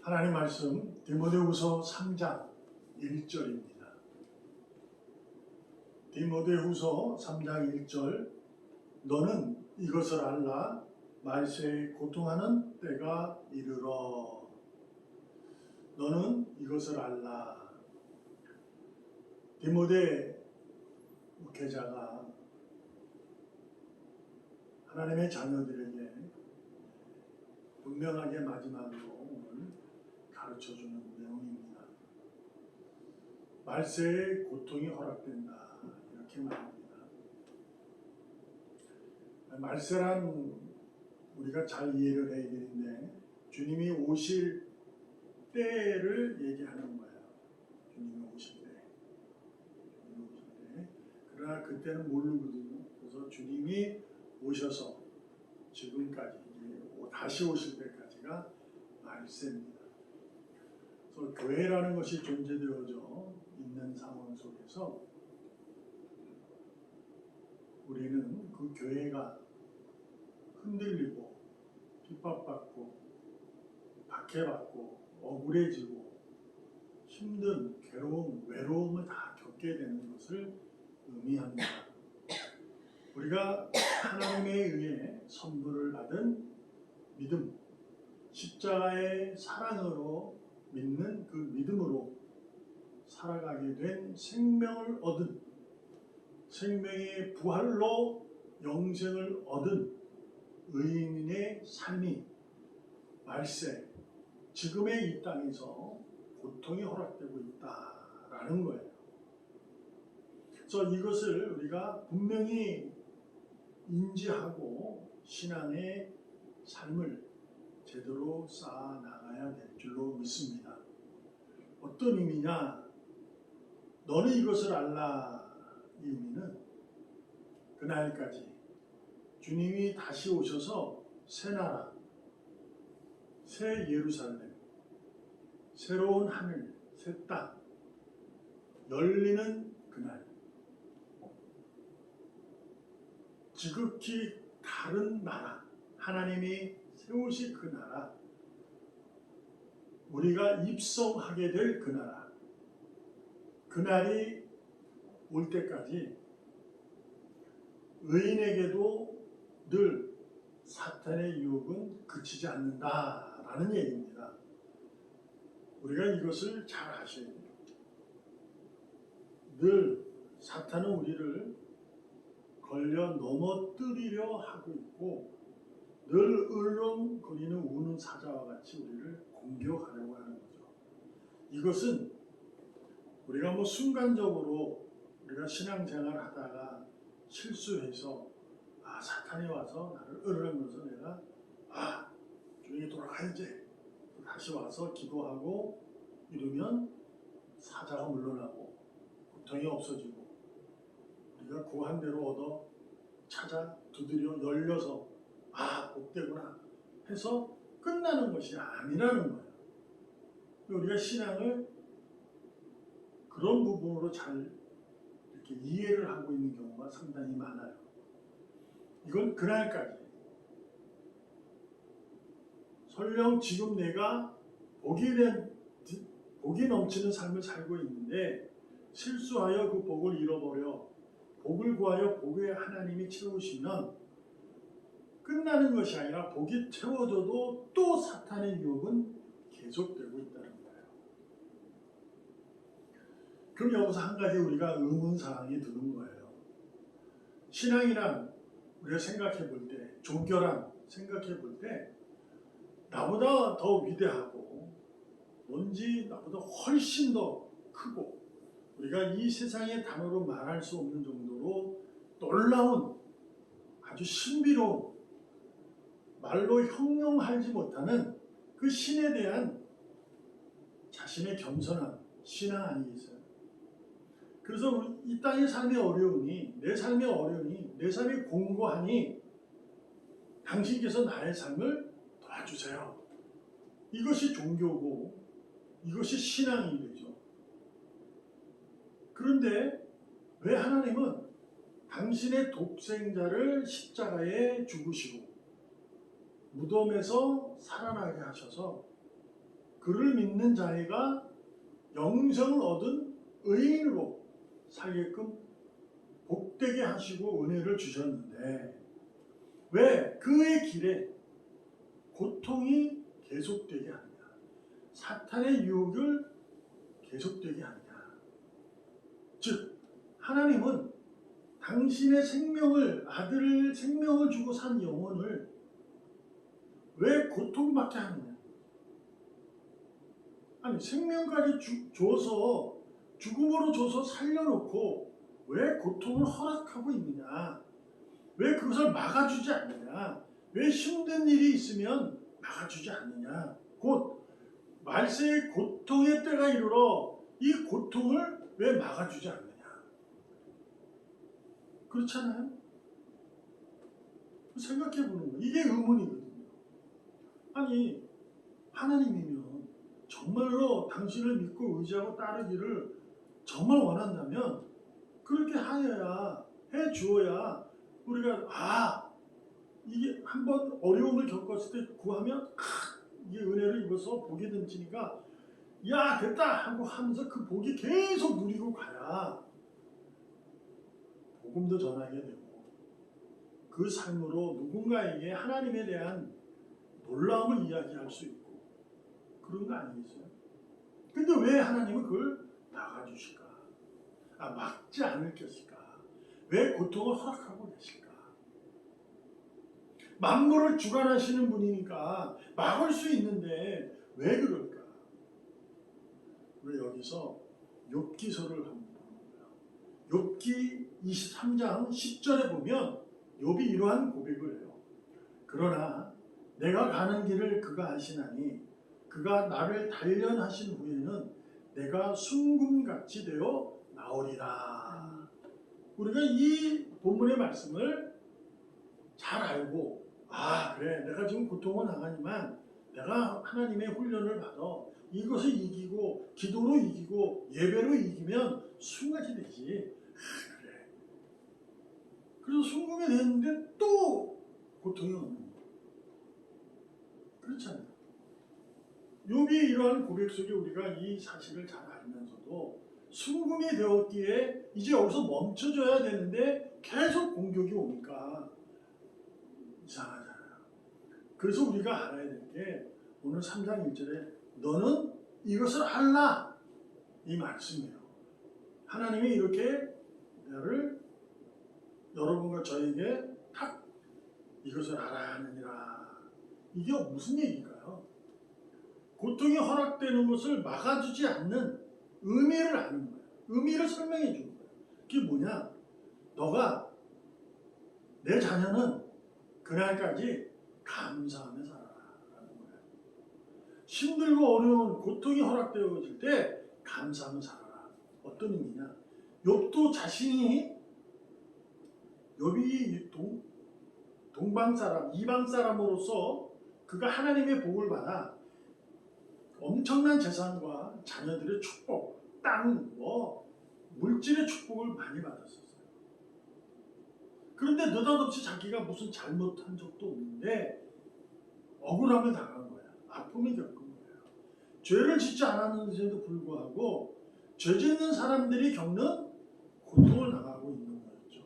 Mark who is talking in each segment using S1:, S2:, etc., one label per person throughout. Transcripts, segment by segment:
S1: 하나님 말씀 디모데후서 3장 1절입니다. 디모데후서 3장 1절 너는 이것을 알라 말세에 고통하는 때가 이르러. 너는 이것을 알라. 디모데 목회자가 하나님의 자녀들에게 분명하게 마지막으로 오늘 가르쳐주는 내용입니다. 말세에 고통이 허락된다 이렇게 말합니다. 말세란 우리가 잘 이해를 해야 되는데 주님이 오실 때를 얘기하는 거예요. 주님이 오실 때. 그러나 그때는 모르거든요. 그래서 주님이 오셔서 지금까지 다시 오실 때까지가 말세입니다. 그래서 교회라는 것이 존재되어져 있는 상황 속에서 우리는 그 교회가 흔들리고 핍박받고 박해받고 억울해지고 힘든 괴로움, 외로움을 다 겪게 되는 것을 의미합니다. 우리가 하나님에 의해 선물을 받은 믿음, 십자가의 사랑으로 믿는 그 믿음으로 살아가게 된 생명을 얻은, 생명의 부활로 영생을 얻은 의인의 삶이 말세, 지금의 이 땅에서 고통이 허락되고 있다라는 거예요. 그래서 이것을 우리가 분명히 인지하고 신앙의 삶을 제대로 쌓아 나가야 될 줄로 믿습니다. 어떤 의미냐? 너는 이것을 알라. 이 의미는 그날까지 주님이 다시 오셔서 새 나라, 새 예루살렘, 새로운 하늘, 새 땅 열리는 그날, 지극히 다른 나라, 하나님이 세우실 그 나라, 우리가 입성하게 될 그 나라, 그날이 올 때까지 의인에게도 늘 사탄의 유혹은 그치지 않는다라는 얘기입니다. 우리가 이것을 잘 아셔야 돼요. 늘 사탄은 우리를 걸려 넘어뜨리려 하고 있고 늘 을렁거리는 우는 사자와 같이 우리를 공격하려고 하는 거죠. 이것은 우리가 순간적으로 우리가 신앙생활 하다가 실수해서 사탄이 와서 나를 으르렁거려서 내가 조용히 돌아가야지 다시 와서 기도하고 이러면 사자가 물러나고 고통이 없어지고 우리가 구한 대로 얻어 찾아 두드려 열려서 복되구나 해서 끝나는 것이 아니라는 거예요. 우리가 신앙을 그런 부분으로 잘 이렇게 이해를 하고 있는 경우가 상당히 많아요. 이건 그날까지 설령 지금 내가 복이 넘치는 삶을 살고 있는데 실수하여 그 복을 잃어버려 복을 구하여 복의 하나님이 채우시면 끝나는 것이 아니라 복이 채워져도 또 사탄의 유혹은 계속되고 있다는 거예요. 그럼 여기서 한 가지 우리가 의문사항이 드는 거예요. 신앙이란 우리가 생각해 볼 때, 종교란 생각해 볼 때 나보다 더 위대하고 뭔지 나보다 훨씬 더 크고 우리가 이 세상의 단어로 말할 수 없는 정도로 놀라운 아주 신비로운 말로 형용하지 못하는 그 신에 대한 자신의 겸손한 신앙 아니겠어요? 그래서 이 땅의 삶이 어려우니 내 삶이 어려우니 내 삶이 공고하니 당신께서 나의 삶을 도와주세요. 이것이 종교고 이것이 신앙이 되죠. 그런데 왜 하나님은 당신의 독생자를 십자가에 죽으시고 무덤에서 살아나게 하셔서 그를 믿는 자애가 영생을 얻은 의인으로 살게끔 복되게 하시고 은혜를 주셨는데 왜 그의 길에 고통이 계속되게 하느냐, 사탄의 유혹을 계속되게 하느냐. 즉 하나님은 당신의 생명을, 아들을 생명을 주고 산 영혼을 왜 고통받게 하느냐. 아니 생명까지 줘서, 죽음으로 줘서 살려놓고 왜 고통을 허락하고 있느냐. 왜 그것을 막아주지 않느냐. 왜 힘든 일이 있으면 막아주지 않느냐. 곧 말세의 고통의 때가 이르러 이 고통을 왜 막아주지 않느냐. 그렇잖아요. 생각해보는 거예요. 이게 의문이거든요. 아니 하나님이면 정말로 당신을 믿고 의지하고 따르기를 정말 원한다면 그렇게 하여야, 해주어야 우리가 이게 한번 어려움을 겪었을 때 구하면 이게 은혜를 입어서 복이 넘치니까 야 됐다 하고 하면서 그 복이 계속 누리고 가야 복음도 전하게 되고 그 삶으로 누군가에게 하나님에 대한 놀라움을 이야기할 수 있고 그런 거 아니겠어요? 근데 왜 하나님은 그걸 막아주실까? 막지 않을 것일까? 왜 고통을 허락하고 계실까? 만물을 주관하시는 분이니까 막을 수 있는데 왜 그럴까? 우리 여기서 욥기서를 한번 보는 거예요. 욥기 23장 10절에 보면 욥이 이러한 고백을 해요. 그러나 내가 가는 길을 그가 아시나니 그가 나를 단련하신 후에는 내가 순금같이 되어 나오리라. 우리가 이 본문의 말씀을 잘 알고 그래 내가 지금 고통을 당하지만 내가 하나님의 훈련을 받아 이것을 이기고 기도로 이기고 예배로 이기면 순금같이 되지. 그래. 그래서 순금이 됐는데 또 고통이 오는 거예요. 그렇잖아요. 욥이 이러한 고백 속에 우리가 이 사실을 잘 알면서도 순금이 되었기에 이제 여기서 멈춰줘야 되는데 계속 공격이 오니까 이상하잖아요. 그래서 우리가 알아야 될 게 오늘 3장 1절에 너는 이것을 알라 이 말씀이에요. 하나님이 이렇게 여러분과 저에게 딱 이것을 알아야 하느니라. 이게 무슨 얘기일까요? 고통이 허락되는 것을 막아주지 않는 의미를 아는 거예요. 의미를 설명해 주는 거예요. 그게 뭐냐? 너가 내 자녀는 그날까지 감사하며 살아라라는 거예요. 힘들고 어려운 고통이 허락되어질 때 감사하며 살아라. 어떤 의미냐? 욥도 자신이 욥이 동방 사람, 이방 사람으로서 그가 하나님의 복을 받아 엄청난 재산과 자녀들의 축복, 땅, 물질의 축복을 많이 받았었어요. 그런데 느닷없이 자기가 무슨 잘못한 적도 없는데 억울함을 당한 거야. 아픔을 겪은 거예요. 죄를 짓지 않았는데도 불구하고 죄 짓는 사람들이 겪는 고통을 당하고 있는 거였죠.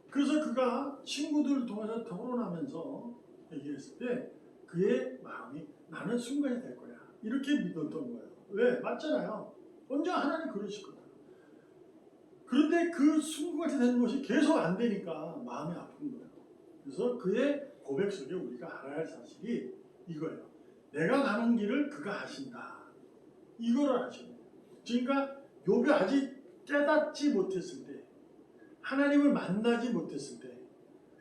S1: 그래서 그가 친구들 통해서 토론하면서 얘기했을 때 그의 마음이 나는 순간이 될 거야. 이렇게 믿었던 거예요. 왜? 맞잖아요. 언젠가 하나님 그러실 거다. 그런데 그 순간이 되는 것이 계속 안 되니까 마음이 아픈 거예요. 그래서 그의 고백 속에 우리가 알아야 할 사실이 이거예요. 내가 가는 길을 그가 아신다. 이거를 아시는 거예요. 그러니까 욥이 아직 깨닫지 못했을 때, 하나님을 만나지 못했을 때,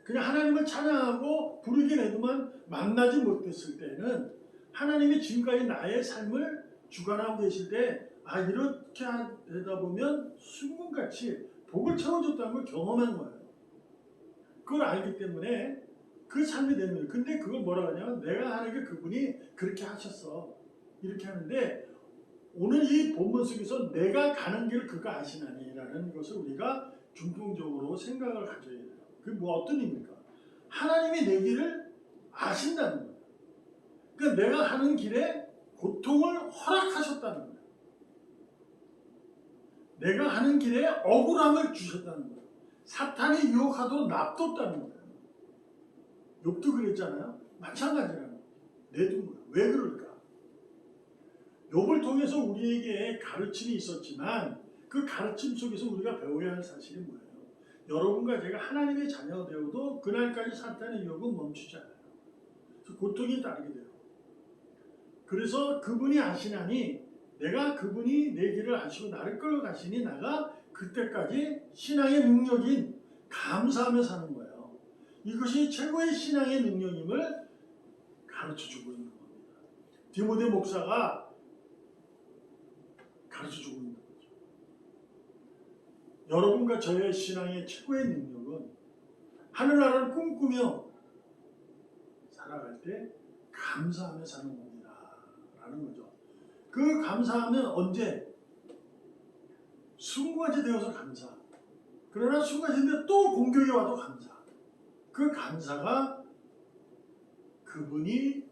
S1: 그냥 하나님을 찬양하고 부르긴 해도만 만나지 못했을 때는 하나님이 지금까지 나의 삶을 주관하고 계실 때 이렇게 되다 보면 순금같이 복을 채워줬다는 걸 경험한 거예요. 그걸 알기 때문에 그 삶이 되는 거예요. 근데 그걸 뭐라 하냐면 내가 하는 게 그분이 그렇게 하셨어. 이렇게 하는데 오늘 이 본문 속에서 내가 가는 길을 그가 아시나니라는 것을 우리가 중통적으로 생각을 가져야 돼요. 그게 어떤 의미입니까? 하나님이 내 길을 아신다는 거예요. 그러니까 내가 하는 길에 고통을 허락하셨다는 거예요. 내가 하는 길에 억울함을 주셨다는 거예요. 사탄이 유혹하도록 놔뒀다는 거예요. 욥도 그랬잖아요. 마찬가지라는 거예요. 내둔 거예요. 왜 그럴까? 욥을 통해서 우리에게 가르침이 있었지만 그 가르침 속에서 우리가 배워야 할 사실이 뭐예요? 여러분과 제가 하나님의 자녀가 되어도 그날까지 사탄의 유혹은 멈추지 않아요. 그래서 고통이 따르게 돼요. 그래서 그분이 아시나니 내가 그분이 내 길을 아시고 나를 끌어가시니 나가 그때까지 신앙의 능력인 감사하며 사는 거예요. 이것이 최고의 신앙의 능력임을 가르쳐주고 있는 겁니다. 디모데 목사가 가르쳐주고 있는 거죠. 여러분과 저의 신앙의 최고의 능력은 하늘나라를 꿈꾸며 살아갈 때 감사하며 사는 겁니다. 라는 거죠. 그 감사하면 언제? 순간이 되어서 감사. 그러나 순간이 되는데 또 공격이 와도 감사. 그 감사가 그분이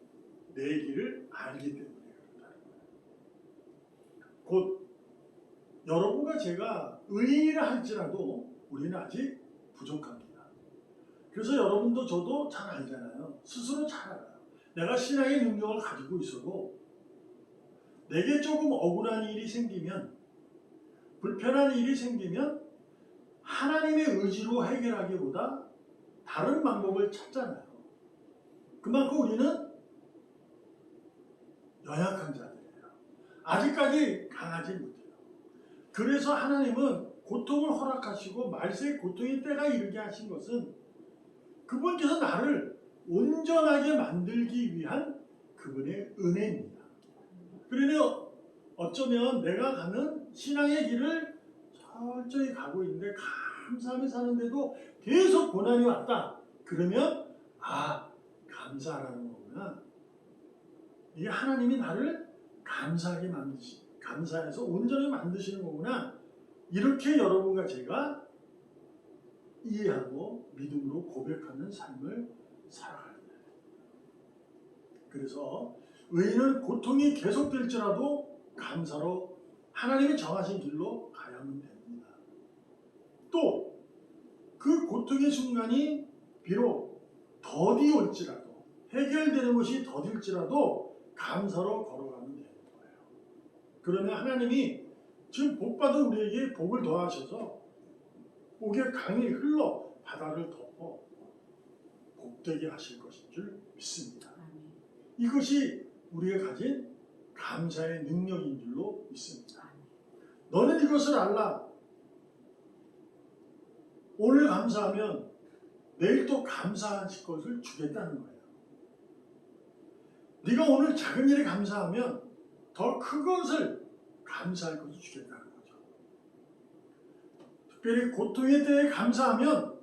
S1: 내 길을 알기 때문에 그렇다는 거예요. 곧 여러분과 제가 의인이라 할지라도 우리는 아직 부족합니다. 그래서 여러분도 저도 잘 알잖아요. 스스로 잘 알아요. 내가 신앙의 능력을 가지고 있어도 내게 조금 억울한 일이 생기면, 불편한 일이 생기면 하나님의 의지로 해결하기보다 다른 방법을 찾잖아요. 그만큼 우리는 연약한 자들이에요. 아직까지 강하지 못해요. 그래서 하나님은 고통을 허락하시고 말세의 고통의 때가 이르게 하신 것은 그분께서 나를 온전하게 만들기 위한 그분의 은혜입니다. 그러니 어쩌면 내가 가는 신앙의 길을 철저히 가고 있는데 감사하며 사는데도 계속 고난이 왔다. 그러면 감사하라는 거구나. 이게 하나님이 나를 감사하게 감사해서 온전히 만드시는 거구나. 이렇게 여러분과 제가 이해하고 믿음으로 고백하는 삶을 살아가야 돼요. 그래서 의인은 고통이 계속될지라도 감사로 하나님이 정하신 길로 가야만 됩니다. 또 그 고통의 순간이 비록 더디 올지라도 해결되는 것이 더딜지라도 감사로 걸어가면 되는 거예요. 그러면 하나님이 지금 복받은 우리에게 복을 더하셔서 복의 강이 흘러 바다를 덮어 복되게 하실 것인 줄 믿습니다. 이것이 우리가 가진 감사의 능력인 줄로 믿습니다. 너는 이것을 알라. 오늘 감사하면 내일 또 감사하실 것을 주겠다는 거예요. 네가 오늘 작은 일에 감사하면 더 큰 것을 감사할 것을 주겠다는 거죠. 특별히 고통의 때에 감사하면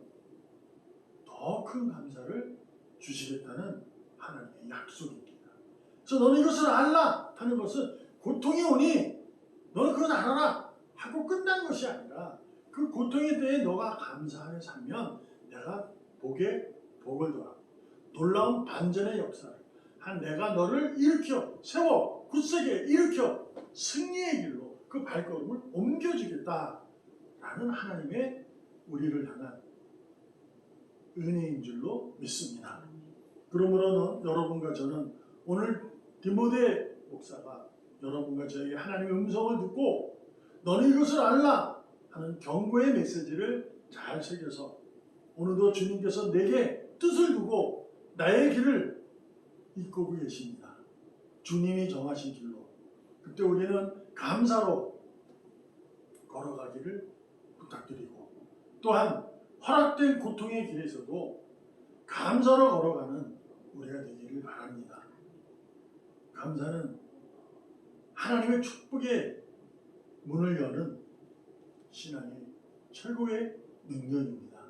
S1: 더 큰 감사를 주시겠다는 하나님의 약속입니다. 그래서 너는 이것을 알라 하는 것은 고통이 오니 너는 그건 알아라 하고 끝난 것이 아니라 그 고통의 때에 너가 감사하며 살면 내가 복에 복을 더하고 놀라운 반전의 역사를 내가 너를 일으켜 세워 굳세게 일으켜 승리의 길로 그 발걸음을 옮겨주겠다라는 하나님의 우리를 향한 은혜인 줄로 믿습니다. 그러므로 여러분과 저는 오늘 디모데 목사가 여러분과 저에게 하나님의 음성을 듣고 너는 이것을 알라 하는 경고의 메시지를 잘 새겨서 오늘도 주님께서 내게 뜻을 두고 나의 길을 이끌고 계십니다. 주님이 정하신 길로. 그때 우리는 감사로 걸어가기를 부탁드리고 또한 허락된 고통의 길에서도 감사로 걸어가는 우리가 되기를 바랍니다. 감사는 하나님의 축복의 문을 여는 신앙의 최고의 능력입니다.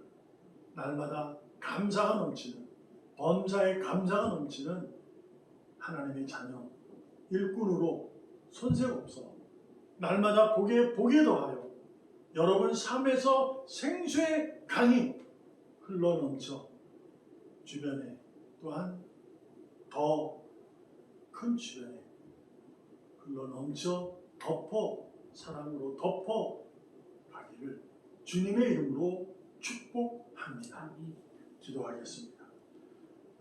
S1: 날마다 감사가 넘치는 범사에 감사가 넘치는 하나님의 자녀 일꾼으로 손색 없어 날마다 복에 더하여 여러분 삶에서 생수의 강이 흘러넘쳐 주변에 또한 더 큰 주변에 흘러 넘쳐 덮어 사랑으로 덮어 가기를 주님의 이름으로 축복합니다. 기도하겠습니다.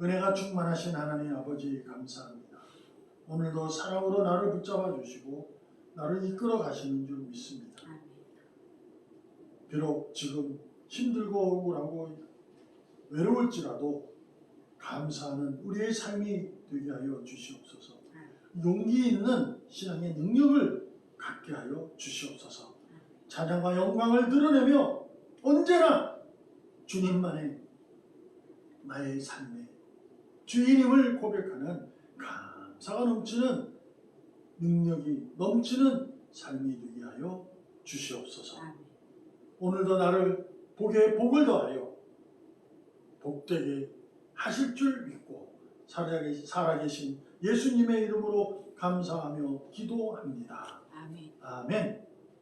S1: 은혜가 충만하신 하나님 아버지 감사합니다. 오늘도 사랑으로 나를 붙잡아 주시고 나를 이끌어 가시는 줄 믿습니다. 비록 지금 힘들고 억울하고 외로울지라도 감사하는 우리의 삶이 되게 하여 주시옵소서. 용기 있는 신앙의 능력을 갖게 하여 주시옵소서. 찬양과 영광을 드러내며 언제나 주님만의 나의 삶의 주인임을 고백하는 감사가 넘치는 능력이 넘치는 삶이 되게 하여 주시옵소서. 오늘도 나를 복에 복을 더하여 복되게 하실 줄 믿고 살아계신 예수님의 이름으로 감사하며 기도합니다.
S2: 아멘.
S1: 아멘.